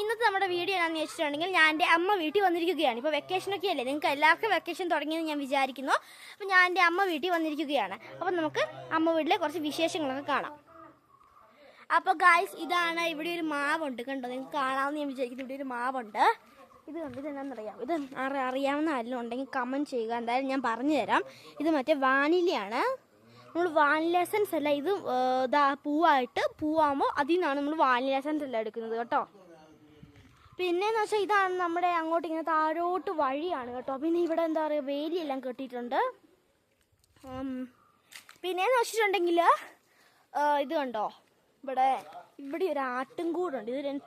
ഇന്നത്തെ നമ്മുടെ വീഡിയോ എന്താണെന്ന് വെച്ചിട്ടുണ്ടെങ്കിൽ ഞാൻ എൻ്റെ അമ്മ വീട്ടിൽ വന്നിരിക്കുകയാണ്. ഇപ്പോൾ വെക്കേഷനൊക്കെ അല്ലേ, നിങ്ങൾക്ക് എല്ലാവർക്കും വെക്കേഷൻ തുടങ്ങിയെന്ന് ഞാൻ വിചാരിക്കുന്നു. അപ്പോൾ ഞാൻ എൻ്റെ അമ്മ വീട്ടിൽ വന്നിരിക്കുകയാണ്. അപ്പോൾ നമുക്ക് അമ്മ വീട്ടിലെ കുറച്ച് വിശേഷങ്ങളൊക്കെ കാണാം. അപ്പോൾ ഗായ്സ്, ഇതാണ് ഇവിടെ ഒരു മാവുണ്ട്, കണ്ടോ? നിങ്ങൾക്ക് കാണാമെന്ന് ഞാൻ വിചാരിക്കുന്നു. ഇവിടെ ഒരു മാവുണ്ട്. ഇത് കണ്ടു, ഇതെന്നാണെന്നറിയാം? ഇത് അറിയാവുന്ന ആരെങ്കിലും ഉണ്ടെങ്കിൽ കമൻറ്റ് ചെയ്യുക. എന്തായാലും ഞാൻ പറഞ്ഞു തരാം. ഇത് മറ്റേ വാനിലയാണ്. നമ്മൾ വാനില എസൻസ് അല്ല, ഇത് പൂവാകുമ്പോൾ അതിൽ നിന്നാണ് നമ്മൾ വാനില എസൻസ് എല്ലാം എടുക്കുന്നത് കേട്ടോ. പിന്നെയെന്ന് വെച്ചാൽ ഇതാണ് നമ്മുടെ അങ്ങോട്ട് ഇങ്ങനെ താഴോട്ട് വഴിയാണ് കേട്ടോ. പിന്നെ ഇവിടെ എന്താ പറയുക, വേലിയെല്ലാം കെട്ടിയിട്ടുണ്ട്. പിന്നെയെന്ന് വെച്ചിട്ടുണ്ടെങ്കിൽ ഇത് കണ്ടോ, ഇവിടെ ഒരു ആട്ടുംകൂടുണ്ട്. ഇത്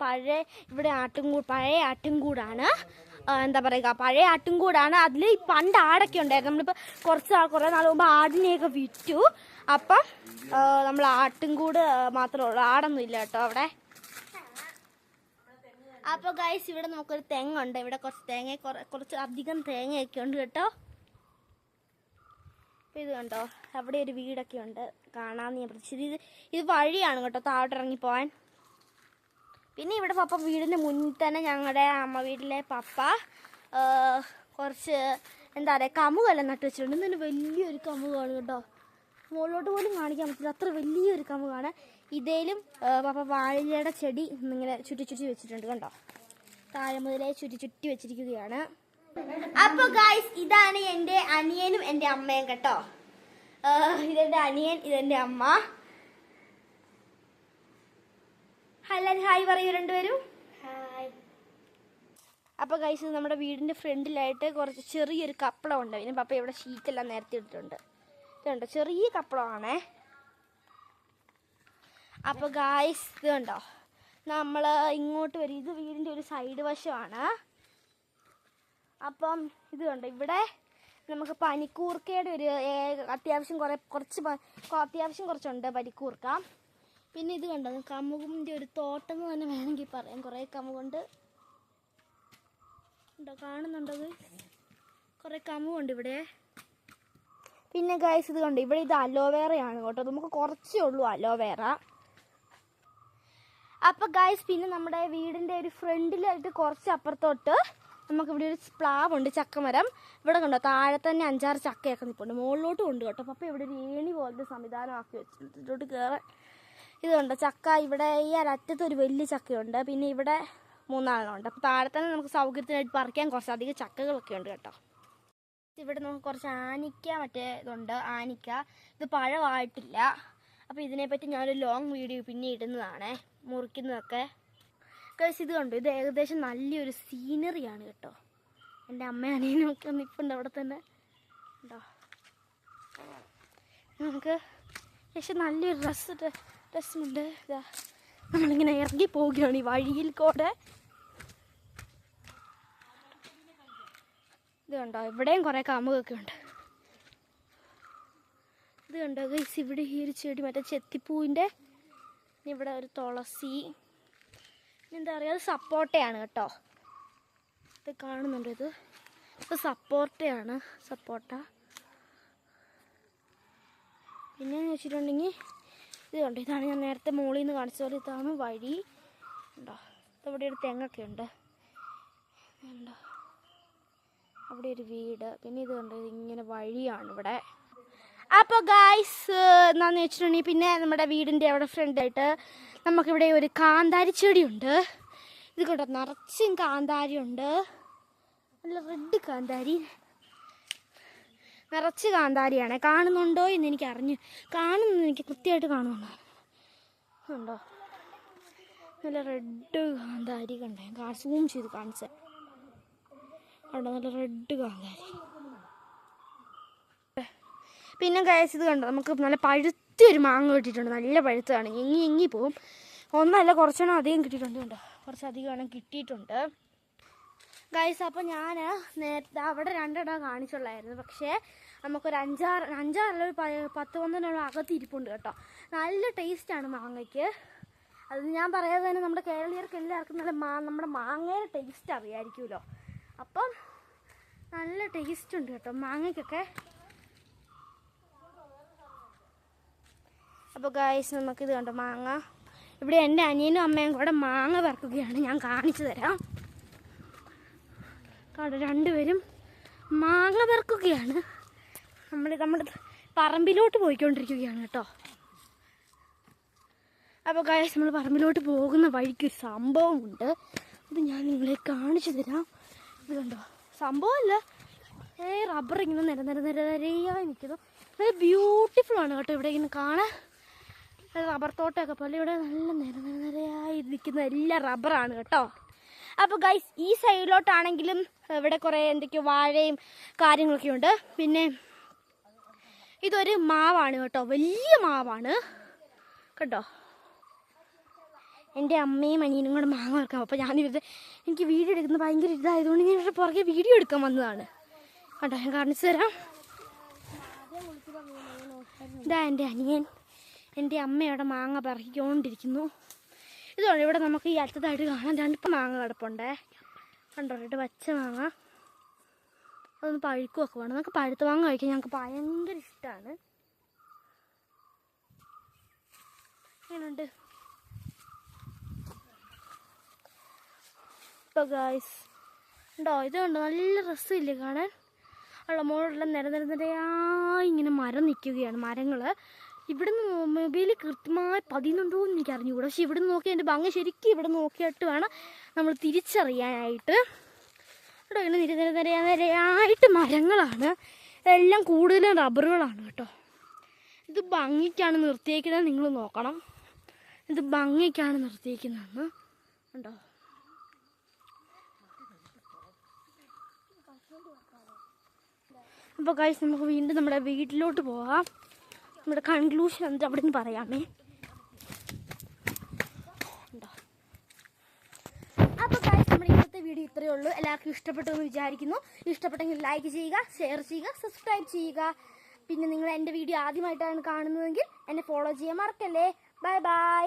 പഴയ ആട്ടുംകൂടാണ്. എന്താ പറയുക, പഴയ ആട്ടുംകൂടാണ്. അതിൽ പണ്ട് ആടൊക്കെ ഉണ്ടായിരുന്നു. നമ്മളിപ്പോൾ കുറേ നാൾ മുമ്പ് ആടിനെയൊക്കെ വിറ്റു. അപ്പം നമ്മൾ ആട്ടുംകൂട് മാത്രമേ ഉള്ളൂ, ആടൊന്നും ഇല്ല കേട്ടോ അവിടെ. അപ്പോൾ ഗൈസ്, ഇവിടെ നമുക്കൊരു തെങ്ങുണ്ട്. ഇവിടെ കുറച്ച് അധികം തേങ്ങയൊക്കെ ഉണ്ട് കേട്ടോ. അപ്പോൾ ഇത് കണ്ടോ, അവിടെ ഒരു വീടൊക്കെ ഉണ്ട്, കാണാമെന്ന് ഞാൻ പ്രതീക്ഷിച്ചത്. ഇത് വഴിയാണ് കേട്ടോ താഴോട്ടിറങ്ങി പോകാൻ. പിന്നെ ഇവിടെ പപ്പ വീടിൻ്റെ മുന്നിൽ തന്നെ ഞങ്ങളുടെ അമ്മ വീട്ടിലെ പപ്പ കുറച്ച് എന്താ പറയുക, കമുകെല്ലാം നട്ട് വെച്ചിട്ടുണ്ട്. ഇന്നൊരു വലിയൊരു കമുകാണ് കേട്ടോ, മുകളിലോട്ട് പോലും കാണിക്കാൻ പറ്റില്ല, അത്ര വലിയൊരു കമുകാണ്. ഇതേലും പപ്പ വാഴയുടെ ചെടി ഇങ്ങനെ ചുറ്റി വെച്ചിട്ടുണ്ട് കണ്ടോ. താഴെ മുതലേ ചുറ്റി വെച്ചിരിക്കുകയാണ്. അപ്പോൾ ഗായ്സ്, ഇതാണ് എൻ്റെ അനിയനും എൻ്റെ അമ്മയും കേട്ടോ. ഇതെൻ്റെ അനിയൻ, ഇതെൻ്റെ അമ്മ. ഹായ് പറയൂ രണ്ടുപേരും. ഹായ്. അപ്പോൾ ഗൈസ്, നമ്മുടെ വീടിൻ്റെ ഫ്രണ്ടിലായിട്ട് കുറച്ച് ചെറിയൊരു കപ്പളം ഉണ്ട്. പിന്നെ പപ്പ ഇവിടെ ഷീറ്റെല്ലാം നേരത്തെ ഇട്ടിട്ടുണ്ട്. ഇതുണ്ടോ, ചെറിയ കപ്പളമാണേ. അപ്പോൾ ഗായ്സ്, ഇത് കണ്ടോ, നമ്മൾ ഇങ്ങോട്ട് വരും. ഇത് വീടിൻ്റെ ഒരു സൈഡ് വശമാണ്. അപ്പം ഇത് കണ്ടോ, ഇവിടെ നമുക്ക് പനിക്കൂർക്കയുടെ ഒരു അത്യാവശ്യം കുറച്ചുണ്ട് പനിക്കൂർക്ക. പിന്നെ ഇത് കണ്ടോ, കമുകിൻ്റെ ഒരു തോട്ടം എന്ന് തന്നെ വേണമെങ്കിൽ പറയാം. കുറേ കമുകുണ്ട് ഉണ്ടോ, കാണുന്നുണ്ടത്? കുറേ കമുകുണ്ട് ഇവിടെ. പിന്നെ ഗൈസ്, ഇത് കണ്ടോ, ഇവിടെ ഇത് അലോവേറയാണ് കേട്ടോ. നമുക്ക് കുറച്ചേ ഉള്ളൂ അലോവേറ. അപ്പോൾ ഗൈസ്, പിന്നെ നമ്മുടെ വീടിൻ്റെ ഒരു ഫ്രണ്ടിലായിട്ട് കുറച്ച് അപ്പുറത്തോട്ട് നമുക്കിവിടെ ഒരു പ്ലാവുണ്ട്, ചക്കമരം. ഇവിടെ കണ്ടോ, താഴെ തന്നെ 5-6 ചക്കയൊക്കെ നിൽപ്പുണ്ട്. മുകളിലോട്ടും ഉണ്ട് കേട്ടോ. പപ്പ ഇവിടെ ഒരു ഏണി പോലത്തെ സംവിധാനമാക്കി വെച്ചിട്ടുണ്ട് ഇതിലോട്ട് കയറാൻ. ഇത് കണ്ടോ, ചക്ക ഇവിടെ ഈ അറ്റത്ത് ഒരു വലിയ ചക്കയുണ്ട്. പിന്നെ ഇവിടെ 3 ഉണ്ട്. അപ്പോൾ താഴെ തന്നെ നമുക്ക് സൗകര്യത്തിനായിട്ട് പറിക്കാൻ കുറച്ചധികം ചക്കകളൊക്കെ ഉണ്ട് കേട്ടോ. ഇവിടെ നമുക്ക് കുറച്ച് ആനിക്ക ഇതുണ്ട്. ആനിക്ക ഇത് പഴമായിട്ടില്ല. അപ്പോൾ ഇതിനെപ്പറ്റി ഞാനൊരു ലോങ് വീഡിയോ പിന്നെ ഇടുന്നതാണ്, മുറിക്കുന്നതൊക്കെ. കഴിച്ച് ഇത് കണ്ടു, ഇത് ഏകദേശം നല്ലൊരു സീനറിയാണ് കേട്ടോ. എൻ്റെ അമ്മ അനിയനൊക്കെ നിൽപ്പുണ്ട് അവിടെ തന്നെ ഉണ്ടോ. നമുക്ക് പക്ഷെ നല്ലൊരു രസമുണ്ട്. ഇതാ നമ്മളിങ്ങനെ ഇറങ്ങി പോവുകയാണ് ഈ വഴിയിൽ കൂടെ. ഇത് കണ്ടോ, ഇവിടെയും കുറേ കമുകൊക്കെ ഉണ്ട്. ഇത് കണ്ടോ ഗൈസ്, ഇവിടെ ഈ ഒരു ചെടി മറ്റേ ചെത്തിപ്പൂവിൻ്റെ. ഇവിടെ ഒരു തുളസി, എന്താ പറയുക, അത് സപ്പോട്ടയാണ് കേട്ടോ. ഇത് കാണുന്നുണ്ടോ, ഇത് സപ്പോട്ടയാണ്, സപ്പോട്ട. പിന്നെയെന്ന് വെച്ചിട്ടുണ്ടെങ്കിൽ ഇത് കണ്ടോ, ഇതാണ് ഞാൻ നേരത്തെ മുകളിൽ നിന്ന് കാണിച്ച പോലെ ഇതാണ് വഴി ഉണ്ടോ. ഇവിടെ ഒരു തെങ്ങൊക്കെ ഉണ്ട് ഉണ്ടോ, അവിടെ ഒരു വീട്. പിന്നെ ഇത് കണ്ടോ, ഇതിങ്ങനെ വഴിയാണ് ഇവിടെ. അപ്പോൾ ഗായ്സ്, എന്താണെന്ന് വെച്ചിട്ടുണ്ടെങ്കിൽ പിന്നെ നമ്മുടെ വീടിൻ്റെ അവിടെ ഫ്രണ്ടായിട്ട് നമുക്കിവിടെ ഒരു കാന്താരി ചെടിയുണ്ട്. ഇത് കേട്ടോ, നിറച്ചും കാന്താരി ഉണ്ട്. നല്ല റെഡ് കാന്താരി, നിറച്ച് കാന്താരിയാണ്. കാണുന്നുണ്ടോ എന്ന് എനിക്ക് കൃത്യമായിട്ട് കാണുന്നുണ്ടോ ഉണ്ടോ. നല്ല റെഡ് കാന്താരി കണ്ടേ, സൂം ചെയ്ത് കാണിച്ചേ കണ്ടോ, നല്ല റെഡ് കാന്താരി. പിന്നെ ഗൈസ്, ഇത് കണ്ടോ, നമുക്ക് നല്ല പഴുത്തൊരു മാങ്ങ കിട്ടിയിട്ടുണ്ട്. നല്ല പഴുത്തതാണ്, എങ്ങി പോവും. ഒന്നല്ല, കുറച്ചെണ്ണം അധികം കിട്ടിയിട്ടുണ്ട് കണ്ടോ, കുറച്ചധികം കിട്ടിയിട്ടുണ്ട് ഗൈസ്. അപ്പോൾ ഞാൻ നേരത്തെ അവിടെ 2 കാണിച്ചുള്ളായിരുന്നു. പക്ഷേ നമുക്കൊരു 5-6 ഒരു 10-12 അകത്തിരിപ്പുണ്ട് കേട്ടോ. നല്ല ടേസ്റ്റാണ് മാങ്ങയ്ക്ക്. അത് ഞാൻ പറയാതെ തന്നെ നമ്മുടെ കേരളീയർക്ക് എല്ലാവർക്കും നമ്മുടെ മാങ്ങയുടെ ടേസ്റ്റ് അറിയാമായിരിക്കുമല്ലോ. അപ്പം നല്ല ടേസ്റ്റ് ഉണ്ട് കേട്ടോ മാങ്ങയ്ക്കൊക്കെ. അപ്പോൾ ഗൈസ്, നമുക്കിത് കണ്ടോ, മാങ്ങ ഇവിടെ എൻ്റെ അനിയനും അമ്മയും കൂടെ മാങ്ങ വറുക്കുകയാണ്. ഞാൻ കാണിച്ചു തരാം. അവിടെ രണ്ടുപേരും മാങ്ങ വറുക്കുകയാണ്. നമ്മുടെ പറമ്പിലോട്ട് പോയിക്കൊണ്ടിരിക്കുകയാണ് കേട്ടോ. അപ്പോൾ ഗൈസ്, നമ്മൾ പറമ്പിലോട്ട് പോകുന്ന വഴിക്ക് ഒരു സംഭവമുണ്ട്. ഇത് ഞാൻ നിങ്ങളെ കാണിച്ചു തരാം. ഇത് കണ്ടോ, സംഭവമല്ല, റബ്ബർ ഇങ്ങനെ നിരയായി നിൽക്കുന്നു. അത് ബ്യൂട്ടിഫുൾ ആണ് കേട്ടോ. ഇവിടെ ഇങ്ങനെ കാണാൻ റബ്ബർ തോട്ടമൊക്കെ പോലെ ഇവിടെ നല്ല നിരയായി നിൽക്കുന്ന എല്ലാം റബ്ബറാണ് കേട്ടോ. അപ്പോൾ ഗൈസ്, ഈ സൈഡിലോട്ടാണെങ്കിലും ഇവിടെ കുറേ എന്തൊക്കെയോ വാഴയും കാര്യങ്ങളൊക്കെ ഉണ്ട്. പിന്നെ ഇതൊരു മാവാണ് കേട്ടോ, വലിയ മാവാണ് കേട്ടോ. എൻ്റെ അമ്മയും അനിയനും കൂടെ മാങ്ങ വറുക്കാം. അപ്പോൾ ഞാനിവിടെ എനിക്ക് വീഡിയോ എടുക്കുന്നത് ഭയങ്കര ഇതായതുകൊണ്ട് ഞാൻ ഇവിടെ പുറകെ വീഡിയോ എടുക്കാൻ വന്നതാണ് കേട്ടോ. ഞാൻ കാണിച്ചു തരാം. ഇതാ എൻ്റെ അനിയൻ, എൻ്റെ അമ്മയുടെ മാങ്ങ പറിക്കൊണ്ടിരിക്കുന്നു. ഇതുകൊണ്ട് ഇവിടെ നമുക്ക് ഈ അടുത്തതായിട്ട് കാണാൻ 2 മാങ്ങ കിടപ്പുണ്ടേ. കണ്ടോ, ഇവിടെ പച്ച മാങ്ങ. അതൊന്ന് പഴുക്കുമൊക്കെ വേണം. നമുക്ക് പഴുത്ത മാങ്ങ കഴിക്കാൻ ഞങ്ങൾക്ക് ഭയങ്കര ഇഷ്ടമാണ്. എങ്ങനെയുണ്ട് ഇപ്പോൾ ഗൈസ്? ഉണ്ടോ, ഇത് കണ്ടോ, നല്ല രസമില്ലേ കാണാൻ? ഉള്ള മുകളിലുള്ള നിരയായി ഇങ്ങനെ മരം നിൽക്കുകയാണ്. മരങ്ങൾ ഇവിടുന്ന് മൊബൈൽ കൃത്യമായി പതിയുന്നുണ്ടോ എന്ന് എനിക്ക് അറിഞ്ഞുകൂടാ. പക്ഷെ ഇവിടുന്ന് നോക്കി എൻ്റെ ഭംഗി ശരിക്കും ഇവിടെ നോക്കിയിട്ട് വേണം നമ്മൾ തിരിച്ചറിയാനായിട്ട്. ഇവിടെ ഇങ്ങനെ നിരയായിട്ട് മരങ്ങളാണ്. എല്ലാം കൂടുതലും റബ്ബറുകളാണ് കേട്ടോ. ഇത് ഭംഗിക്കാണ് നിർത്തിയേക്കുന്നത്, നിങ്ങൾ നോക്കണം. ഇത് ഭംഗിക്കാണ് നിർത്തിയേക്കുന്നതെന്ന് ഉണ്ടോ. അപ്പോൾ ഗൈസ്, നമുക്ക് വീണ്ടും നമ്മുടെ വീട്ടിലോട്ട് പോകാം. നമ്മുടെ കൺക്ലൂഷൻ എന്നിട്ട് അവിടെ നിന്ന് പറയാമേ. അപ്പോൾ ഗൈസ്, നമ്മുടെ ഇന്നത്തെ വീഡിയോ ഇത്രയേ ഉള്ളൂ. എല്ലാവർക്കും ഇഷ്ടപ്പെട്ടു എന്ന് വിചാരിക്കുന്നു. ഇഷ്ടപ്പെട്ടെങ്കിൽ ലൈക്ക് ചെയ്യുക, ഷെയർ ചെയ്യുക, സബ്സ്ക്രൈബ് ചെയ്യുക. പിന്നെ നിങ്ങൾ എൻ്റെ വീഡിയോ ആദ്യമായിട്ടാണ് കാണുന്നതെങ്കിൽ എന്നെ ഫോളോ ചെയ്യാൻ മറക്കല്ലേ. Bye bye.